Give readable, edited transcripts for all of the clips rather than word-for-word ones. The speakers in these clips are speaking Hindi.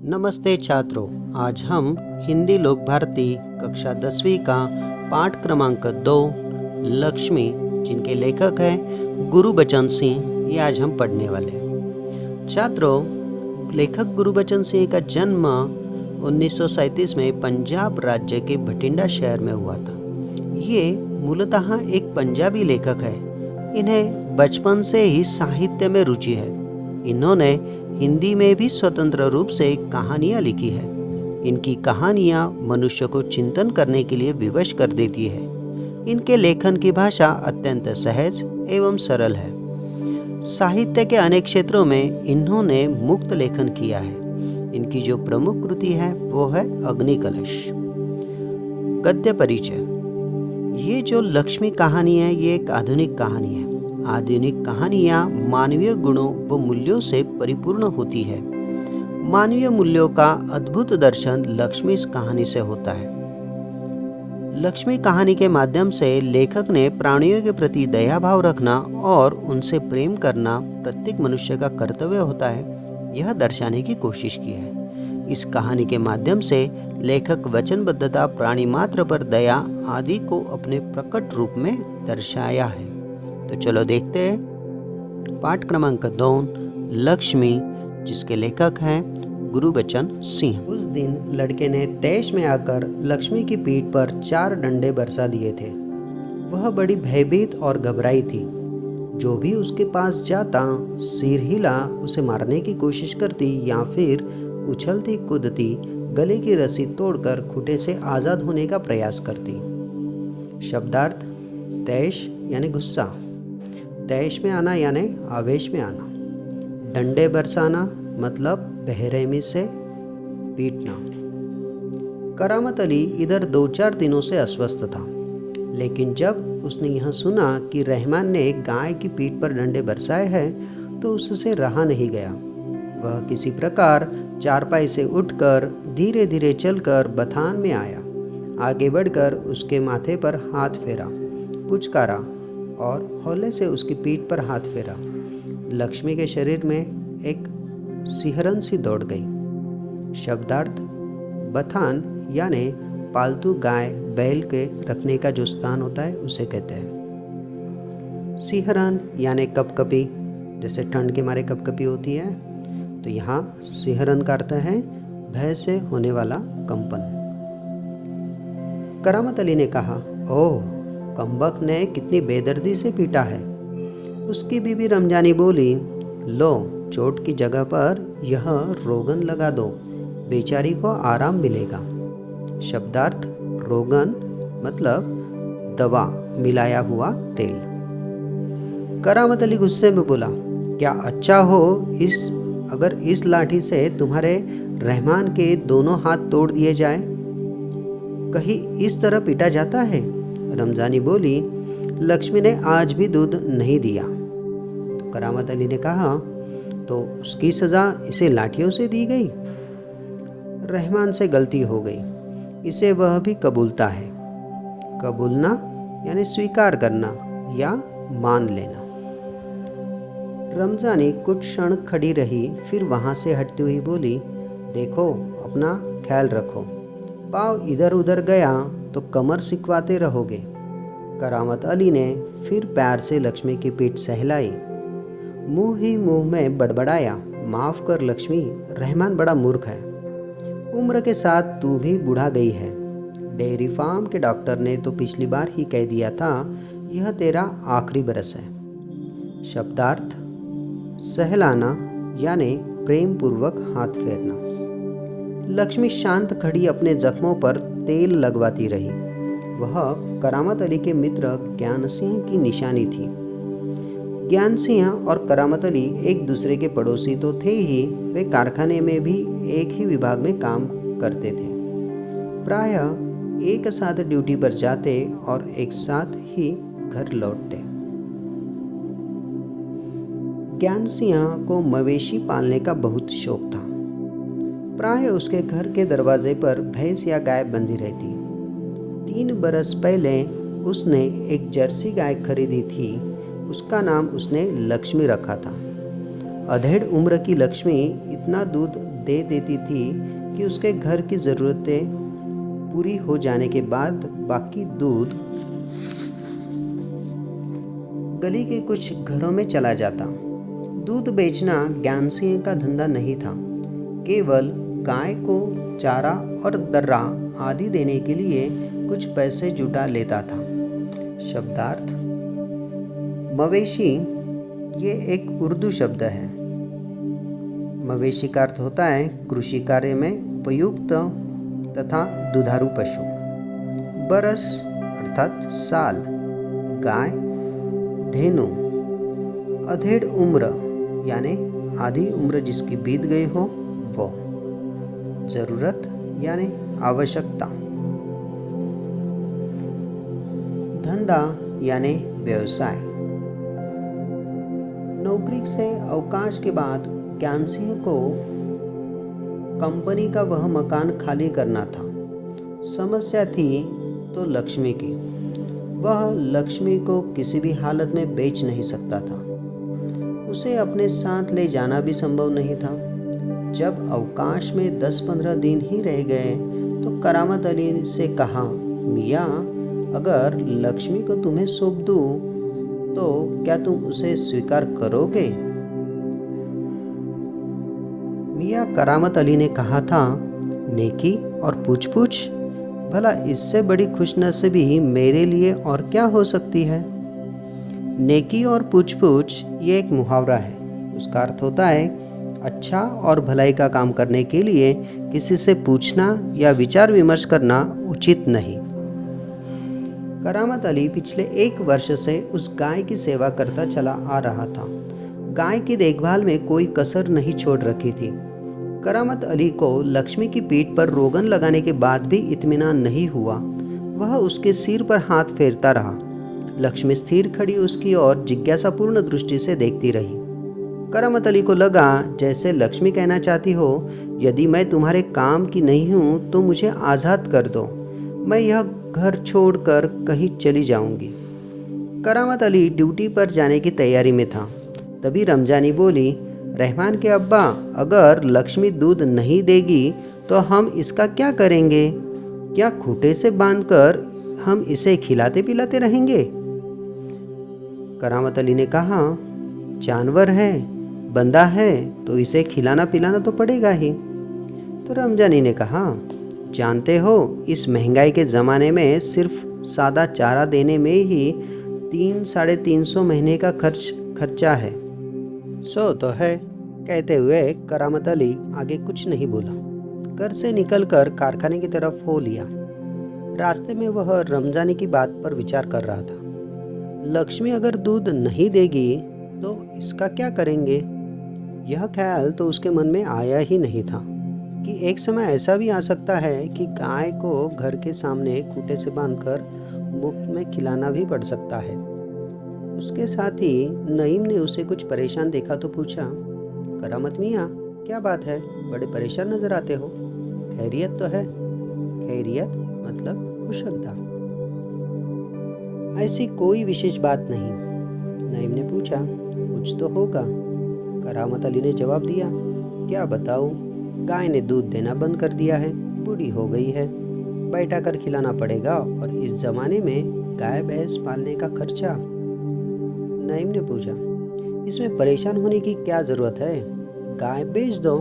नमस्ते छात्रों, आज हम हिंदी लोक भारती कक्षा 10वीं का पाठ क्रमांक 2 लक्ष्मी, जिनके लेखक हैं गुरबचन सिंह, ये आज हम पढ़ने वाले हैं। छात्रों, लेखक गुरबचन सिंह का जन्म 1937 में पंजाब राज्य के बठिंडा शहर में हुआ था। ये मूलतः एक पंजाबी लेखक है। इन्हें बचपन से ही साहित्य में रुचि है। इन्होंने हिंदी में भी स्वतंत्र रूप से कहानियां लिखी है। इनकी कहानियां मनुष्य को चिंतन करने के लिए विवश कर देती है। इनके लेखन की भाषा अत्यंत सहज एवं सरल है। साहित्य के अनेक क्षेत्रों में इन्होंने मुक्त लेखन किया है। इनकी जो प्रमुख कृति है वो है अग्निकलश। गद्य परिचय। ये जो लक्ष्मी कहानी है, ये एक आधुनिक कहानी है। आधुनिक कहानियां मानवीय गुणों व मूल्यों से परिपूर्ण होती है। मानवीय मूल्यों का अद्भुत दर्शन लक्ष्मी इस कहानी से होता है। लक्ष्मी कहानी के माध्यम से लेखक ने प्राणियों के प्रति दया भाव रखना और उनसे प्रेम करना प्रत्येक मनुष्य का कर्तव्य होता है, यह दर्शाने की कोशिश की है। इस कहानी के माध्यम से लेखक वचनबद्धता, प्राणी मात्र पर दया आदि को अपने प्रकट रूप में दर्शाया है। तो चलो देखते हैं पाठ क्रमांक 2 लक्ष्मी, जिसके लेखक हैं गुरबचन सिंह। उस दिन लड़के ने तैश में आकर लक्ष्मी की पीठ पर 4 डंडे बरसा दिए थे। वह बड़ी भयभीत और घबराई थी। जो भी उसके पास जाता, सिर हिला उसे मारने की कोशिश करती या फिर उछलती कूदती गले की रस्सी तोड़कर खूंटे से आजाद होने का प्रयास करती। शब्दार्थ। तैश यानी गुस्सा, तैश में आना यानी आवेश में आना। डंडे बरसाना मतलब बेरहमी से पीटना। करामत अली इधर 2-4 दिनों से अस्वस्थ था, लेकिन जब उसने यह सुना कि रहमान ने गाय की पीठ पर डंडे बरसाए हैं तो उससे रहा नहीं गया। वह किसी प्रकार चारपाई से उठकर धीरे धीरे चलकर बथान में आया। आगे बढ़कर उसके माथे पर हाथ फेरा, पुचकारा और हौले से उसकी पीठ पर हाथ फेरा। लक्ष्मी के शरीर में एक सिहरन सी दौड़ गई। शब्दार्थ। बथान यानी पालतू गाय बैल के रखने का जो स्थान होता है उसे कहते हैं। सिहरन यानी कपकपी, जैसे ठंड के मारे कपकपी होती है, तो यहाँ सिहरन का अर्थ है भय से होने वाला कंपन। करामत अली ने कहा, ओह, कमबख्त ने कितनी बेदर्दी से पीटा है। उसकी बीवी रमजानी बोली, लो, चोट की जगह पर यह रोगन लगा दो, बेचारी को आराम मिलेगा। शब्दार्थ। रोगन मतलब दवा, मिलाया हुआ तेल। करामत अली गुस्से में बोला, क्या अच्छा हो अगर इस लाठी से तुम्हारे रहमान के दोनों हाथ तोड़ दिए जाए? कहीं इस तरह पीटा जाता है? रमजानी बोली, लक्ष्मी ने आज भी दूध नहीं दिया। तो करामत अली ने कहा, तो उसकी सजा इसे लाठियों से दी गई। रहमान से गलती हो गई, इसे वह भी कबूलता है। कबूलना यानी स्वीकार करना या मान लेना। रमजानी कुछ क्षण खड़ी रही, फिर वहां से हटती हुई बोली, देखो, अपना ख्याल रखो। पाँव इधर उधर गया तो कमर सिकवाते रहोगे। करामत अली ने फिर पैर से लक्ष्मी की पीठ सहलाई। मुंह ही मुंह में बड़बड़ाया, माफ कर लक्ष्मी, रहमान बड़ा मूर्ख है। उम्र के साथ तू भी बूढ़ा गई है। डेयरी फार्म के डॉक्टर ने तो पिछली बार ही कह दिया था, यह तेरा आखिरी बरस है। शब्दार्थ। सहलाना यानी प्रेम पूर्वक हाथ फेरना। लक्ष्मी शांत खड़ी अपने जख्मों पर तेल लगवाती रही। वह करामत अली के मित्र ज्ञान सिंह की निशानी थी। ज्ञान सिंह और करामत अली एक दूसरे के पड़ोसी तो थे ही, वे कारखाने में भी एक ही विभाग में काम करते थे। प्रायः एक साथ ड्यूटी पर जाते और एक साथ ही घर लौटते। ज्ञान सिंह को मवेशी पालने का बहुत शौक था। प्राय उसके घर के दरवाजे पर भैंस या गाय बंधी रहती। 3 बरस पहले उसने एक जर्सी गाय खरीदी थी। उसका नाम उसने लक्ष्मी रखा था। अधेड़ उम्र की लक्ष्मी इतना दूध दे देती थी कि उसके घर की ज़रूरतें पूरी हो जाने के बाद बाकी दूध गली के कुछ घरों में चला जाता। दूध बेचना ज्ञान सिंह का धंधा नहीं था, केवल गाय को चारा और दर्रा आदि देने के लिए कुछ पैसे जुटा लेता था। शब्दार्थ: मवेशी ये एक उर्दू शब्द है। मवेशी का अर्थ होता है कृषि कार्य में उपयुक्त तथा दुधारू पशु। बरस अर्थात साल, गाय, धेनु, अधेड़ उम्र यानी आधी उम्र जिसकी बीत गई हो वो, जरूरत यानी आवश्यकता, धंधा यानी व्यवसाय। नौकरी से अवकाश के बाद ज्ञान सिंह को कंपनी का वह मकान खाली करना था। समस्या थी तो लक्ष्मी की। वह लक्ष्मी को किसी भी हालत में बेच नहीं सकता था। उसे अपने साथ ले जाना भी संभव नहीं था। जब अवकाश में 10-15 दिन ही रह गए तो करामत अली से कहा, मियाँ, अगर लक्ष्मी को तुम्हें सौंप दूं तो क्या तुम उसे स्वीकार करोगे? मियाँ करामत अली ने कहा था, नेकी और पूछ-पूछ, भला इससे बड़ी खुशनसीबी मेरे लिए और क्या हो सकती है? नेकी और पूछ-पूछ ये एक मुहावरा है। उसका अर्थ होता है अच्छा और भलाई का काम करने के लिए किसी से पूछना या विचार विमर्श करना उचित नहीं। करामत अली पिछले 1 वर्ष से उस गाय की सेवा करता चला आ रहा था। गाय की देखभाल में कोई कसर नहीं छोड़ रखी थी। करामत अली को लक्ष्मी की पीठ पर रोगन लगाने के बाद भी इत्मीनान नहीं हुआ। वह उसके सिर पर हाथ फेरता रहा। लक्ष्मी स्थिर खड़ी उसकी ओर जिज्ञासापूर्ण दृष्टि से देखती रही। करामत अली को लगा जैसे लक्ष्मी कहना चाहती हो, यदि मैं तुम्हारे काम की नहीं हूं तो मुझे आज़ाद कर दो, मैं यह घर छोड़कर कहीं चली जाऊंगी। करामत अली ड्यूटी पर जाने की तैयारी में था। तभी रमजानी बोली, रहमान के अब्बा, अगर लक्ष्मी दूध नहीं देगी तो हम इसका क्या करेंगे? क्या खूंटे से बांधकर हम इसे खिलाते पिलाते रहेंगे? करामत अली ने कहा, जानवर है, बंदा है तो इसे खिलाना पिलाना तो पड़ेगा ही। तो रमजानी ने कहा, जानते हो इस महंगाई के ज़माने में सिर्फ सादा चारा देने में ही 300-350 महीने का खर्चा है। सो तो है। कहते हुए करामत अली आगे कुछ नहीं बोला। घर से निकलकर कारखाने की तरफ हो लिया। रास्ते में वह रमजानी की बात पर विचार कर रहा था। लक्ष्मी अगर दूध नहीं देगी तो इसका क्या करेंगे? यह ख्याल तो उसके मन में आया ही नहीं था कि एक समय ऐसा भी आ सकता है कि गाय को घर के सामने खूंटे से बांधकर मुफ्त में खिलाना भी पड़ सकता है। उसके साथ ही नईम ने उसे कुछ परेशान देखा तो पूछा, करामत मियाँ, क्या बात है, बड़े परेशान नजर आते हो? खैरियत तो है? खैरियत मतलब कुशलता। ऐसी कोई विशेष बात नहीं। नईम ने पूछा, कुछ तो होगा। करामत अली ने जवाब दिया, क्या बताऊं, गाय ने दूध देना बंद कर दिया है, बूढ़ी हो गई है, बैठा कर खिलाना पड़ेगा और इस जमाने में गाय भैंस पालने का खर्चा। नईम ने पूछा, इसमें परेशान होने की क्या जरूरत है, गाय बेच दो।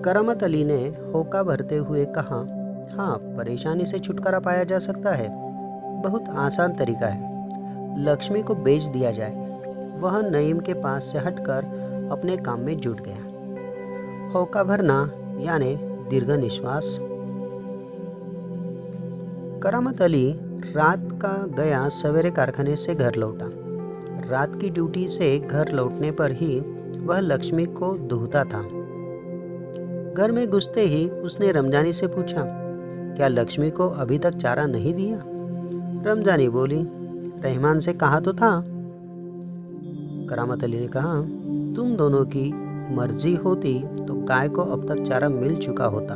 करामत अली ने होका भरते हुए कहा, हाँ, परेशानी से छुटकारा पाया जा सकता है। बहुत आसान तरीका है, लक्ष्मी को बेच दिया जाए। वह नईम के पास से हटकर अपने काम में जुट गया। होका भरना यानी दीर्घ निश्वास। करामत अली रात का गया सवेरे कारखाने से घर लौटा। रात की ड्यूटी से घर लौटने पर ही वह लक्ष्मी को दूहता था। घर में घुसते ही उसने रमजानी से पूछा, क्या लक्ष्मी को अभी तक चारा नहीं दिया? रमजानी बोली, रहमान से कहा तो था। करामत अली ने कहा, तुम दोनों की मर्जी होती तो गाय को अब तक चारा मिल चुका होता।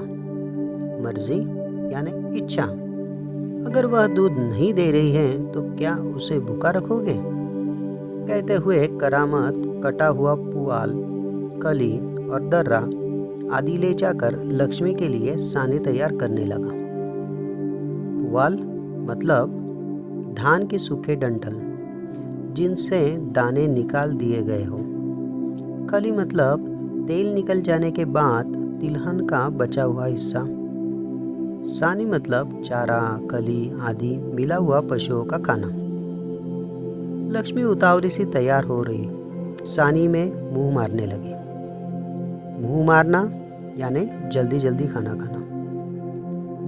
मर्जी यानी इच्छा। अगर वह दूध नहीं दे रही है तो क्या उसे भूखा रखोगे? कहते हुए करामत कटा हुआ पुआल, कली और दर्रा आदि ले जाकर लक्ष्मी के लिए सानी तैयार करने लगा। पुआल मतलब धान के सूखे डंठल जिनसे दाने निकाल दिए गए हो। खली मतलब तेल निकल जाने के बाद तिलहन का बचा हुआ हिस्सा। सानी मतलब चारा, खली आदि मिला हुआ पशुओं का खाना। लक्ष्मी उतावली सी तैयार हो रही सानी में मुंह मारने लगी। मुंह मारना यानी जल्दी जल्दी खाना खाना।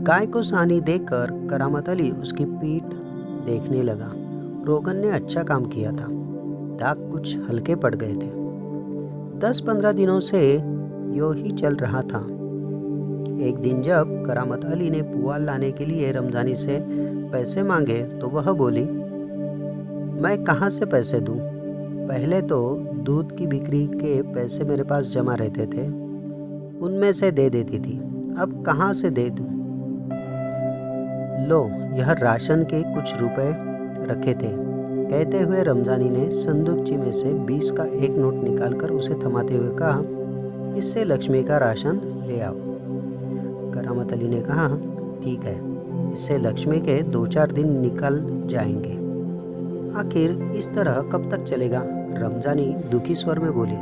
गाय को सानी देकर करामत अली उसकी पीठ देखने लगा। रोगन ने अच्छा काम किया था, दाग कुछ हल्के पड़ गए थे। 10-15 दिनों से यो ही चल रहा था। एक दिन जब करामत अली ने पुआल लाने के लिए रमजानी से पैसे मांगे तो वह बोली, मैं कहाँ से पैसे दूं? पहले तो दूध की बिक्री के पैसे मेरे पास जमा रहते थे, उनमें से दे देती थी, अब कहाँ से दे दूं? लो, यह राशन के कुछ रुपए रखे थे। कहते हुए रमजानी ने संदूकची में से 20 का एक नोट निकालकर उसे थमाते हुए कहा, इससे लक्ष्मी का राशन ले आओ। करामत अली ने कहा, ठीक है, इससे लक्ष्मी के 2-4 दिन निकल जाएंगे। आखिर इस तरह कब तक चलेगा? रमजानी दुखी स्वर में बोली,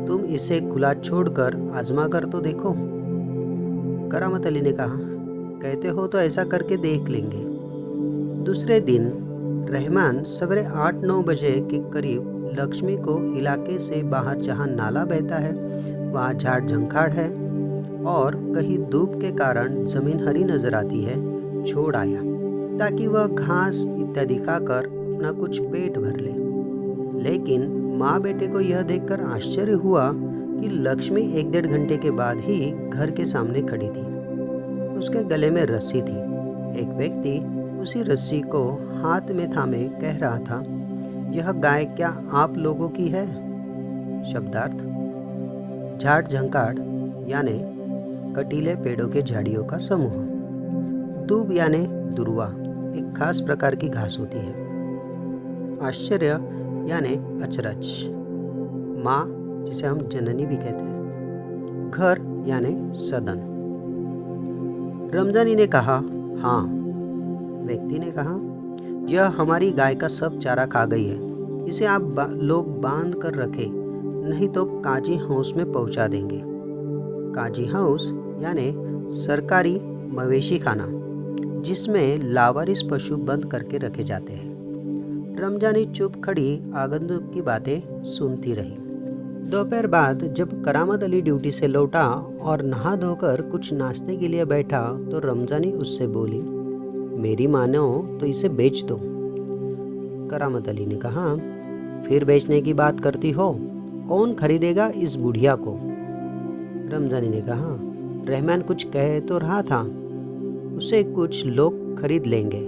तुम इसे खुला छोड़कर आजमा कर तो देखो। करामत अली ने कहा, कहते हो तो ऐसा करके देख लेंगे। दूसरे दिन रहमान सवेरे 8-9 बजे के करीब लक्ष्मी को इलाके से बाहर जहां नाला बहता है वहां झाड़ झंखाड़ है और कहीं धूप के कारण जमीन हरी नजर आती है, छोड़ आया ताकि वह घास इत्यादि खाकर अपना कुछ पेट भर ले। लेकिन माँ बेटे को यह देखकर आश्चर्य हुआ कि लक्ष्मी 1-1.5 घंटे के बाद ही घर के सामने खड़ी थी। उसके गले में रस्सी थी। एक व्यक्ति उसी रस्सी को हाथ में थामे कह रहा था, यह गाय क्या आप लोगों की है? शब्दार्थ, झाड़ झंकाड़ यानी कटीले पेड़ों के झाड़ियों का समूह। दूब यानी दुर्वा एक खास प्रकार की घास होती है। आश्चर्य यानी अचरज, माँ जिसे हम जननी भी कहते हैं। घर यानी सदन। रमजानी ने कहा, हाँ। व्यक्ति ने कहा, यह हमारी गाय का सब चारा खा गई है, इसे आप लोग बांध कर रखें, नहीं तो काजी हाउस में पहुंचा देंगे। काजी हाउस यानी सरकारी मवेशी खाना जिसमें लावारिस पशु बंद करके रखे जाते हैं। रमजानी चुप खड़ी आगंतुक की बातें सुनती रही। दोपहर बाद जब करामत अली ड्यूटी से लौटा और नहा धोकर कुछ नाश्ते के लिए बैठा तो रमजानी उससे बोली, मेरी मानो तो इसे बेच दो। करामत अली ने कहा, फिर बेचने की बात करती हो? कौन खरीदेगा इस बुढ़िया को? रमजानी ने कहा, रहमान कुछ कह तो रहा था, उसे कुछ लोग खरीद लेंगे।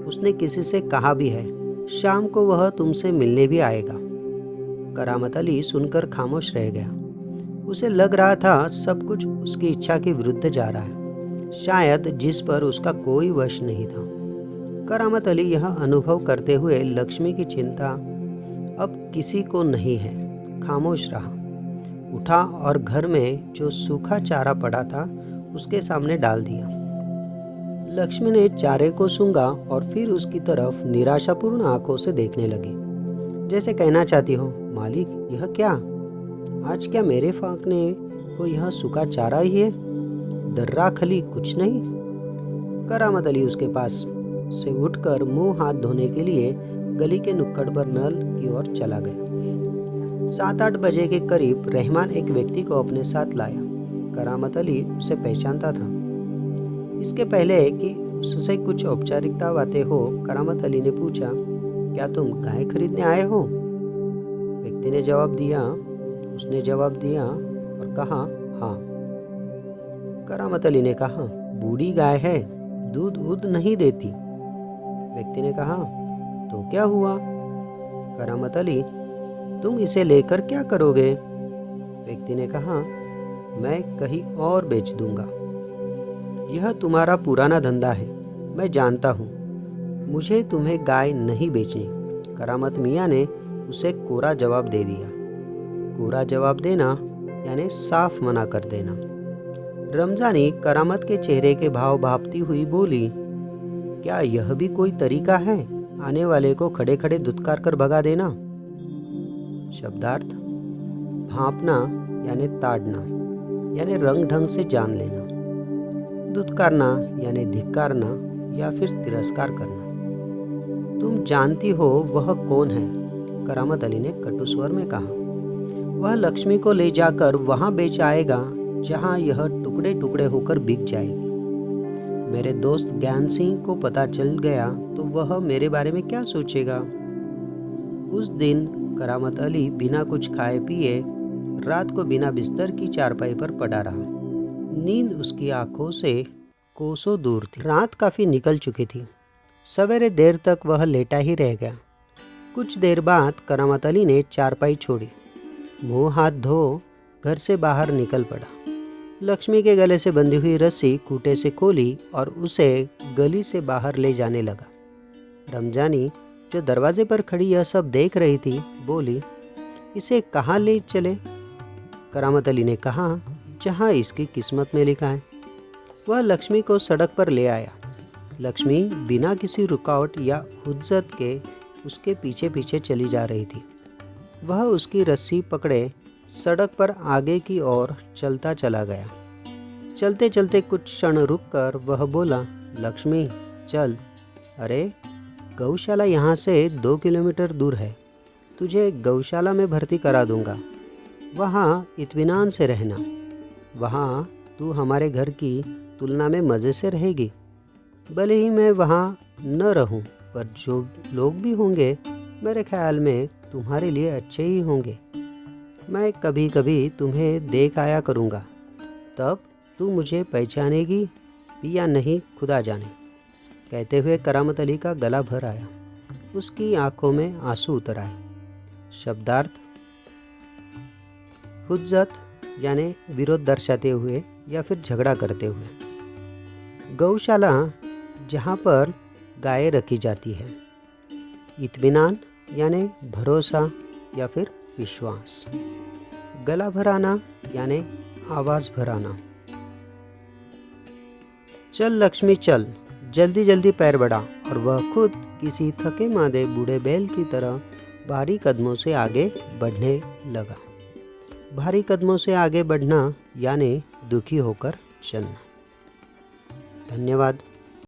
उसने किसी से कहा भी है, शाम को वह तुमसे मिलने भी आएगा। करामत अली सुनकर खामोश रह गया। उसे लग रहा था सब कुछ उसकी इच्छा के विरुद्ध जा रहा है, शायद जिस पर उसका कोई वश नहीं था। करामत अली यह अनुभव करते हुए लक्ष्मी की चिंता अब किसी को नहीं है, खामोश रहा। उठा और घर में जो सूखा चारा पड़ा था उसके सामने डाल दिया। लक्ष्मी ने चारे को सूंघा और फिर उसकी तरफ निराशापूर्ण आंखों से देखने लगी, जैसे कहना चाहती हो, मालिक यह क्या? आज क्या मेरे फांकने को यह सूखा चारा ही है? दर्रा खली कुछ नहीं? करामत अली उसके पास से उठकर मुंह हाथ धोने के लिए गली के नुक्कड़ पर नल की ओर चला गया। 7-8 बजे के करीब रहमान एक व्यक्ति को अपने साथ लाया। करामत अली उसे पहचानता था। इसके पहले कि उससे कुछ औपचारिकता बातें हो, करामत अली ने पूछा, क्या तुम गाय खरीदने आए हो? व्यक्ति ने जवाब दिया। उसने जवाब दिया और कहा, हाँ। करामत अली ने कहा, बूढ़ी गाय है, दूध उध नहीं देती। व्यक्ति ने कहा, तो क्या हुआ? करामत अली, तुम इसे लेकर क्या करोगे? व्यक्ति ने कहा, मैं कहीं और बेच दूंगा। यह तुम्हारा पुराना धंधा है, मैं जानता हूँ। मुझे तुम्हें गाय नहीं बेचनी। करामत मियाँ ने उसे कोरा जवाब दे दिया। कोरा जवाब देना यानी साफ मना कर देना। रमजानी करामत के चेहरे के भाव भांपती हुई बोली, क्या यह भी कोई तरीका है आने वाले को खड़े खड़े दुत्कार कर भगा देना? शब्दार्थ: भांपना यानी ताड़ना, यानी रंग ढंग से जान लेना। दुत्कारना यानी धिक्कारना या फिर तिरस्कार करना। तुम जानती हो वह कौन है? करामत अली ने कटु स्वर में कहा। वह लक्ष्मी को ले जाकर वहां बेच आएगा जहां यह टुकड़े टुकड़े होकर बिक जाएगी। मेरे दोस्त ज्ञान सिंह को पता चल गया तो वह मेरे बारे में क्या सोचेगा? उस दिन करामत अली बिना कुछ खाए पिए रात को बिना बिस्तर की चारपाई पर पड़ा रहा। नींद उसकी आंखों से कोसों दूर थी। रात काफी निकल चुकी थी। सवेरे देर तक वह लेटा ही रह गया। कुछ देर बाद करामत अली ने चारपाई छोड़ी, मुंह हाथ धो घर से बाहर निकल पड़ा। लक्ष्मी के गले से बंधी हुई रस्सी खूंटे से खोली और उसे गली से बाहर ले जाने लगा। रमजानी जो दरवाजे पर खड़ी यह सब देख रही थी, बोली, इसे कहाँ ले चले? करामत अली ने कहा, जहाँ इसकी किस्मत में लिखा है। वह लक्ष्मी को सड़क पर ले आया। लक्ष्मी बिना किसी रुकावट या हुज्जत के उसके पीछे पीछे चली जा रही थी। वह उसकी रस्सी पकड़े सड़क पर आगे की ओर चलता चला गया। चलते चलते कुछ क्षण रुककर वह बोला, लक्ष्मी चल। अरे, गौशाला यहाँ से 2 किलोमीटर दूर है। तुझे गौशाला में भर्ती करा दूंगा। वहाँ इत्मीनान से रहना। वहाँ तू हमारे घर की तुलना में मज़े से रहेगी। भले ही मैं वहाँ न रहूं, पर जो लोग भी होंगे मेरे ख्याल में तुम्हारे लिए अच्छे ही होंगे। मैं कभी कभी तुम्हें देख आया करूँगा, तब तू मुझे पहचानेगी भी या नहीं खुदा जाने। कहते हुए करामत अली का गला भर आया। उसकी आंखों में आंसू उतर आए। शब्दार्थ: हुज्जत यानी विरोध दर्शाते हुए या फिर झगड़ा करते हुए। गौशाला जहाँ पर गायें रखी जाती है। इत्मीनान यानी भरोसा या फिर विश्वास। गला भराना यानी आवाज भराना। चल लक्ष्मी चल, जल्दी जल्दी पैर बढ़ा। और वह खुद किसी थके मांदे बूढ़े बैल की तरह भारी कदमों से आगे बढ़ने लगा। भारी कदमों से आगे बढ़ना यानी दुखी होकर चलना। धन्यवाद।